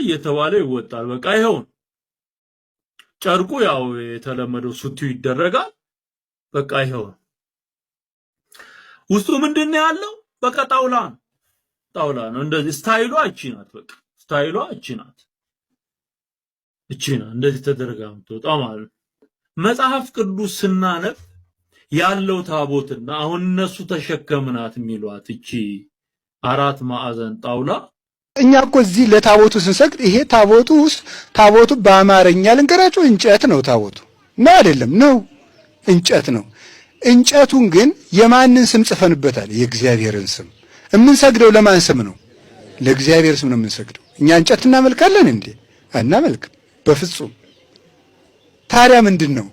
እየተባለ ይወጣል። በቃ ይሄው ጨርቁ ያው የተለመደው ሱቲው ይደረጋል። በቃ ይሄው ውስጡ ምንድነው ያለው? በቃ ጣውላ ነው። እንደዚህ ስታይሏ እቺ ናት። በቃ ስታይሏ እቺ ናት። እንደዚህ ተደረጋ ምትወጣ ማለት መጽሐፍ ቅዱስ ስናነብ ያለው ታቦትና አሁን እነሱ ተሸከምናት የሚሏት እቺ አራት ማዕዘን ጣውላ እኛ እኮ እዚህ ለታቦቱ ስንሰግድ ይሄ ታቦቱ ውስጥ ታቦቱ በአማርኛ ልንገራችሁ እንጨት ነው። ታቦቱ ነው አይደለም? ነው እንጨት ነው። እንጨቱን ግን የማንን ስም ጽፈንበታል? የእግዚአብሔርን ስም። የምንሰግደው ለማን ስም ነው? ለእግዚአብሔር ስም ነው የምንሰግደው። እኛ እንጨት እናመልካለን እንዴ? አናመልክም በፍጹም። ታዲያ ምንድን ነው?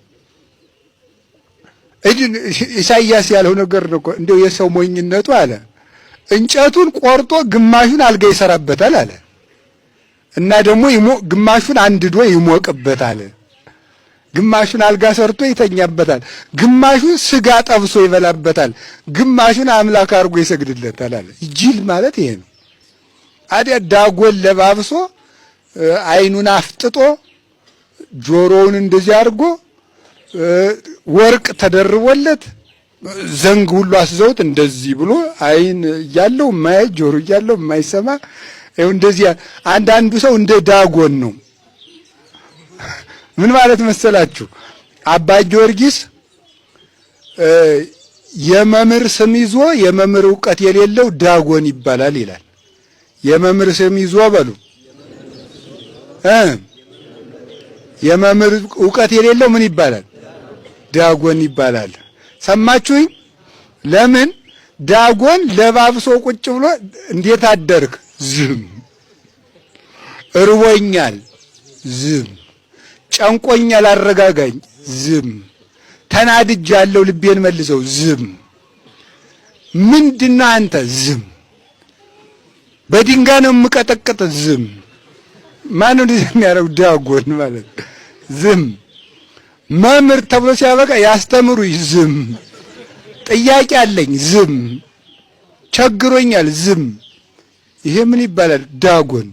ኢሳይያስ ያለው ነገር ነው እኮ እንደው የሰው ሞኝነቱ አለ። እንጨቱን ቆርጦ ግማሹን አልጋ ይሰራበታል አለ እና ደግሞ ግማሹን አንድዶ ይሞቅበታል። ግማሹን አልጋ ሰርቶ ይተኛበታል። ግማሹን ስጋ ጠብሶ ይበላበታል። ግማሹን አምላክ አድርጎ ይሰግድለታል አለ። ጅል ማለት ይሄ ነው። አዲያ ዳጎን ለባብሶ አይኑን አፍጥጦ ጆሮውን እንደዚህ አድርጎ ወርቅ ተደርቦለት ዘንግ ሁሉ አስዘውት እንደዚህ ብሎ አይን እያለው ማይ ጆሮ እያለው የማይሰማ ይኸው እንደዚህ አንዳንዱ ሰው እንደ ዳጎን ነው። ምን ማለት መሰላችሁ? አባ ጊዮርጊስ የመምህር ስም ይዞ የመምህር ዕውቀት የሌለው ዳጎን ይባላል ይላል። የመምህር ስም ይዞ በሉ የመምህር ዕውቀት የሌለው ምን ይባላል? ዳጎን ይባላል። ሰማችሁኝ? ለምን ዳጎን ለባብሶ ቁጭ ብሎ እንዴት አደርክ? ዝም። እርቦኛል፣ ዝም። ጨንቆኛል፣ አረጋጋኝ፣ ዝም። ተናድጃለሁ፣ ልቤን መልሰው፣ ዝም። ምንድነው አንተ? ዝም። በድንጋይ ነው የምቀጠቅጥ፣ ዝም። ማን ነው እንደዚህ የሚያደርገው? ዳጎን ማለት ዝም። መምህር ተብሎ ሲያበቃ ያስተምሩኝ፣ ዝም። ጥያቄ አለኝ፣ ዝም። ቸግሮኛል፣ ዝም። ይሄ ምን ይባላል? ዳጎን።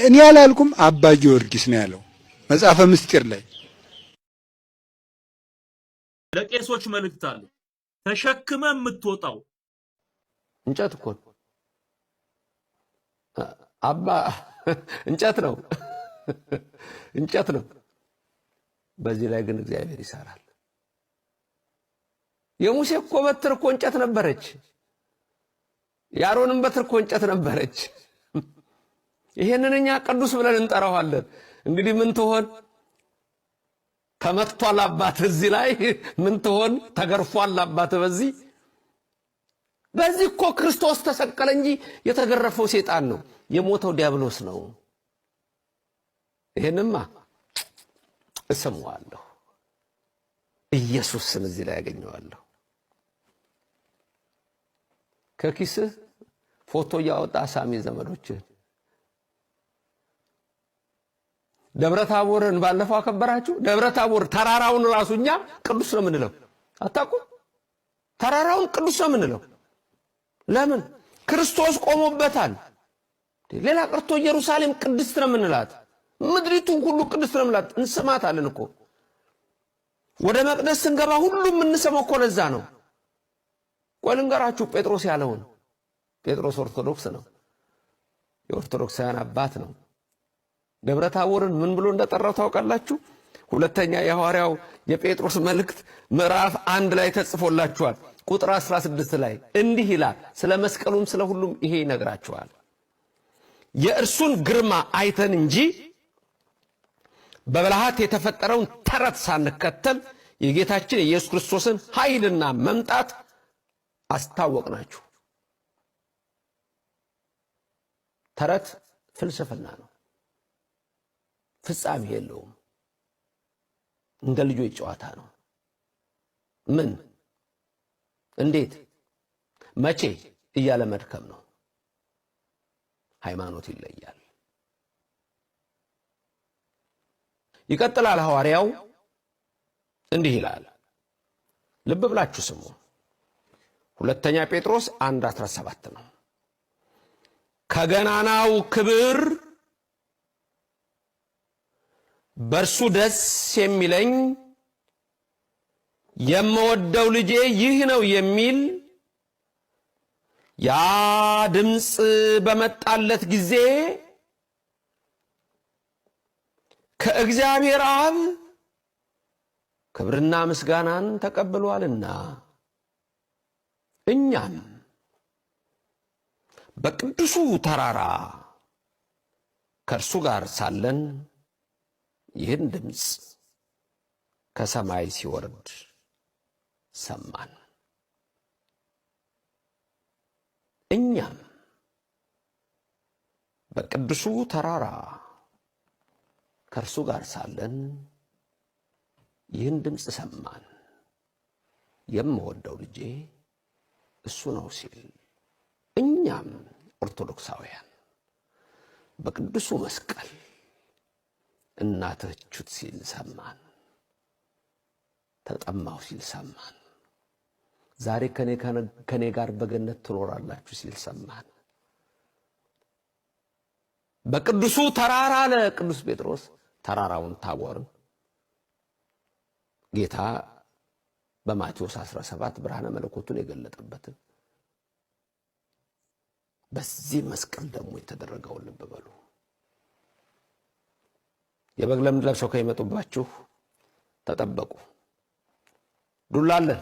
እኔ አላልኩም፣ አባ ጊዮርጊስ ነው ያለው መጽሐፈ ምስጢር ላይ። ለቄሶች መልእክት አለ። ተሸክመ የምትወጣው እንጨት እኮ አባ እንጨት ነው፣ እንጨት ነው። በዚህ ላይ ግን እግዚአብሔር ይሰራል። የሙሴ እኮ በትር እኮ እንጨት ነበረች። የአሮንም በትር እኮ እንጨት ነበረች። ይሄንን እኛ ቅዱስ ብለን እንጠራዋለን። እንግዲህ ምን ትሆን? ተመቷል አባት እዚህ ላይ ምን ትሆን? ተገርፏል አባት በዚህ እኮ ክርስቶስ ተሰቀለ እንጂ የተገረፈው ሰይጣን ነው፣ የሞተው ዲያብሎስ ነው። ይሄንማ እሰማዋለሁ። ኢየሱስን እዚህ ላይ ያገኘዋለሁ። ከኪስህ ፎቶ ያወጣ ሳሚ ዘመዶችህ ደብረታቦርን ባለፈው አከበራችሁ። ደብረታቦር ተራራውን ራሱኛ ቅዱስ ነው የምንለው አታውቁም? ተራራውን ቅዱስ ነው የምንለው ለምን? ክርስቶስ ቆሞበታል። ሌላ ቀርቶ ኢየሩሳሌም ቅድስት ነው የምንላት፣ ምድሪቱን ሁሉ ቅድስት ነው የምንላት። እንስማታለን እኮ ወደ መቅደስ ስንገባ ሁሉም እንሰማው እኮ ለዛ ነው። ቆይ ልንገራችሁ ጴጥሮስ ያለውን። ጴጥሮስ ኦርቶዶክስ ነው፣ የኦርቶዶክሳውያን አባት ነው። ደብረታቦርን ምን ብሎ እንደጠራው ታውቃላችሁ? ሁለተኛ የሐዋርያው የጴጥሮስ መልእክት ምዕራፍ 1 ላይ ተጽፎላችኋል። ቁጥር 16 ላይ እንዲህ ይላል። ስለ መስቀሉም ስለ ሁሉም ይሄ ይነግራችኋል። የእርሱን ግርማ አይተን እንጂ በብልሃት የተፈጠረውን ተረት ሳንከተል የጌታችን የኢየሱስ ክርስቶስን ኃይልና መምጣት አስታወቅናችሁ። ተረት ፍልስፍና ነው፣ ፍጻሜ የለውም። እንደ ልጆች ጨዋታ ነው። ምን እንዴት መቼ እያለ መድከም ነው። ሃይማኖት ይለያል። ይቀጥላል ሐዋርያው እንዲህ ይላል። ልብ ብላችሁ ስሙ። ሁለተኛ ጴጥሮስ 1:17 ነው። ከገናናው ክብር በእርሱ ደስ የሚለኝ የምወደው ልጄ ይህ ነው የሚል ያ ድምፅ በመጣለት ጊዜ ከእግዚአብሔር አብ ክብርና ምስጋናን ተቀብሏልና እኛም በቅዱሱ ተራራ ከእርሱ ጋር ሳለን ይህን ድምፅ ከሰማይ ሲወርድ ሰማን። እኛም በቅዱሱ ተራራ ከእርሱ ጋር ሳለን ይህን ድምፅ ሰማን፣ የምወደው ልጄ እሱ ነው ሲል እኛም ኦርቶዶክሳውያን በቅዱሱ መስቀል እናተቹት ሲል ሰማን፣ ተጠማሁ ሲል ሰማን፣ ዛሬ ከኔ ጋር በገነት ትኖራላችሁ ሲል ሰማን። በቅዱሱ ተራራ ለቅዱስ ጴጥሮስ ተራራውን ታቦርን ጌታ በማቴዎስ 17 ብርሃነ መለኮቱን የገለጠበትን በዚህ መስቀል ደግሞ የተደረገውን ልብ በሉ። የበግ ለምድ ለብሰው ከሚመጡባችሁ ተጠበቁ። ዱላ አለን።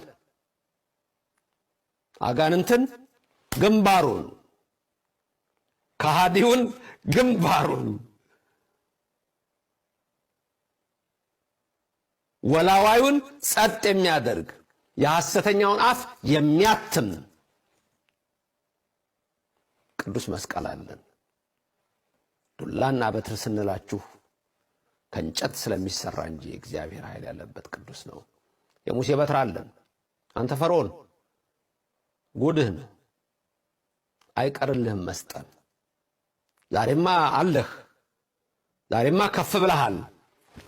አጋንንትን ግንባሩን፣ ከሃዲውን ግንባሩን፣ ወላዋዩን ጸጥ የሚያደርግ የሐሰተኛውን አፍ የሚያትም ቅዱስ መስቀል አለን። ዱላና በትር ስንላችሁ ከእንጨት ስለሚሰራ እንጂ እግዚአብሔር ኃይል ያለበት ቅዱስ ነው። የሙሴ በትር አለን። አንተ ፈርዖን ጉድህን አይቀርልህም መስጠን። ዛሬማ አለህ፣ ዛሬማ ከፍ ብለሃል፣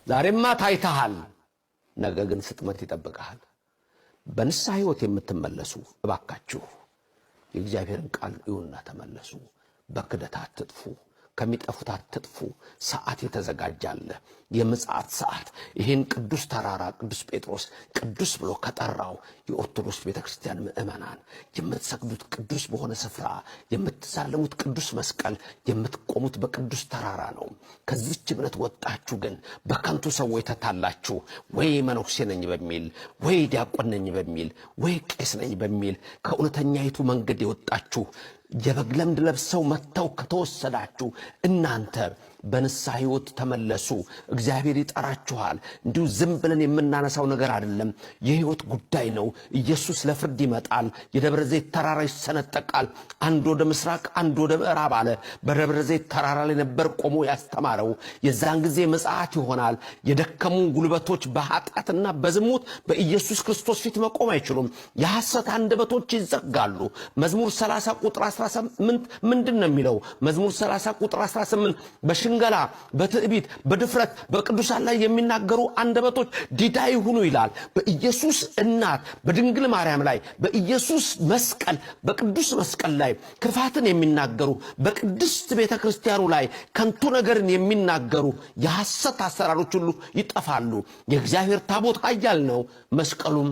ዛሬማ ታይተሃል። ነገ ግን ስጥመት ይጠብቅሃል። በንስሐ ሕይወት የምትመለሱ እባካችሁ የእግዚአብሔርን ቃል እዩና ተመለሱ። በክደት አትጥፉ፣ ከሚጠፉት አትጥፉ። ሰዓት የተዘጋጃለ፣ የምጽአት ሰዓት። ይህን ቅዱስ ተራራ ቅዱስ ጴጥሮስ ቅዱስ ብሎ ከጠራው የኦርቶዶክስ ቤተክርስቲያን ምእመናን የምትሰግዱት ቅዱስ በሆነ ስፍራ፣ የምትሳለሙት ቅዱስ መስቀል፣ የምትቆሙት በቅዱስ ተራራ ነው። ከዚህች እምነት ወጣችሁ ግን በከንቱ ሰዎች ተታላችሁ፣ ወይ መነኩሴ ነኝ በሚል ወይ ዲያቆን ነኝ በሚል ወይ ቄስ ነኝ በሚል ከእውነተኛይቱ መንገድ የወጣችሁ የበግ ለምድ ለብሰው መጥተው ከተወሰዳችሁ እናንተ በንስሐ ሕይወት ተመለሱ። እግዚአብሔር ይጠራችኋል። እንዲሁ ዝም ብለን የምናነሳው ነገር አይደለም። የሕይወት ጉዳይ ነው። ኢየሱስ ለፍርድ ይመጣል። የደብረ ዘይት ተራራ ይሰነጠቃል። አንድ ወደ ምስራቅ አንድ ወደ ምዕራብ አለ። በደብረ ዘይት ተራራ ላይ ነበር ቆሞ ያስተማረው። የዛን ጊዜ ምጽአት ይሆናል። የደከሙ ጉልበቶች በኃጢአትና በዝሙት በኢየሱስ ክርስቶስ ፊት መቆም አይችሉም። የሐሰት አንደበቶች ይዘጋሉ። መዝሙር 30 ቁጥር 18 ምንድን ነው የሚለው? መዝሙር 30 ቁጥር 18 በሽንገላ በትዕቢት በድፍረት በቅዱሳን ላይ የሚናገሩ አንደበቶች ዲዳ ይሁኑ ይላል። በኢየሱስ እናት በድንግል ማርያም ላይ በኢየሱስ መስቀል በቅዱስ መስቀል ላይ ክፋትን የሚናገሩ በቅድስት ቤተክርስቲያኑ ላይ ከንቱ ነገርን የሚናገሩ የሐሰት አሰራሮች ሁሉ ይጠፋሉ። የእግዚአብሔር ታቦት ኃያል ነው፣ መስቀሉም